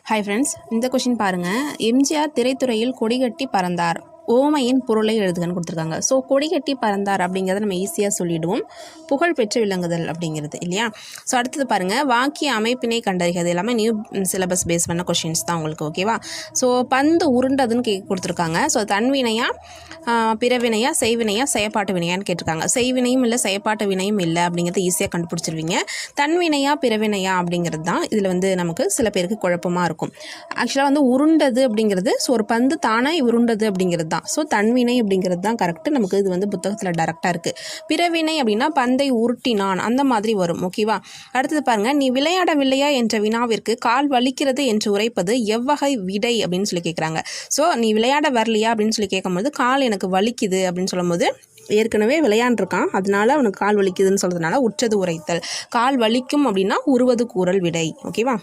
Hi friends, இந்த question பாருங்கள். எம்ஜிஆர் திரைத்துறையில் கொடிகட்டி பறந்தார், ஓமையின் பொருளை எழுதுகன்னு கொடுத்துருக்காங்க. ஸோ கொடிகட்டி பறந்தார் அப்படிங்கிறத நம்ம ஈஸியாக சொல்லிவிடுவோம். புகழ் பெற்று விளங்குதல் அப்படிங்கிறது இல்லையா. ஸோ அடுத்தது பாருங்கள், வாக்கிய அமைப்பினை கண்டறிகிறது. எல்லாமே நியூ சிலபஸ் பேஸ் பண்ண கொஷின்ஸ் தான் உங்களுக்கு. ஓகேவா. ஸோ பந்து உருண்டதுன்னு கொடுத்துருக்காங்க. ஸோ தன்வினையா, பிறவினையா, செய்வினையா, செயப்பாட்டு வினையான்னு கேட்டிருக்காங்க. செய்வினையும் இல்லை, செயப்பாட்டு வினையும் இல்லை அப்படிங்கிறது ஈஸியாக கண்டுபிடிச்சிருவீங்க. தன்வினையா பிறவினையா அப்படிங்கிறது தான் இதில் நமக்கு சில பேருக்கு குழப்பமாக இருக்கும். ஆக்சுவலாக உருண்டது அப்படிங்கிறது, ஸோ ஒரு பந்து தானாக உருண்டது அப்படிங்கிறது தான். ஸோ தன்வினை அப்படிங்கிறது தான் கரெக்ட். நமக்கு இது புத்தகத்தில் டேரெக்டாக இருக்குது. பிறவினை அப்படின்னா பந்தை உருட்டினான் அந்த மாதிரி வரும். ஓகேவா. அடுத்தது பாருங்கள், நீ விளையாடவில்லையா என்ற வினாவிற்கு கால் வலிக்கிறது என்று உரைப்பது எவ்வகை விடை அப்படின்னு சொல்லி கேட்குறாங்க. ஸோ நீ விளையாட வரலையா அப்படின்னு சொல்லி கேட்கும்போது கால் எனக்கு வலிக்குது அப்படின்னு சொல்லும்போது ஏற்கனவே விளையாண்டுருக்கான், அதனால அவனுக்கு கால் வலிக்குதுன்னு சொல்கிறதுனால உற்றது உரைத்தல். கால் வலிக்கும் அப்படின்னா உருவது கூறல் விடை. ஓகேவா.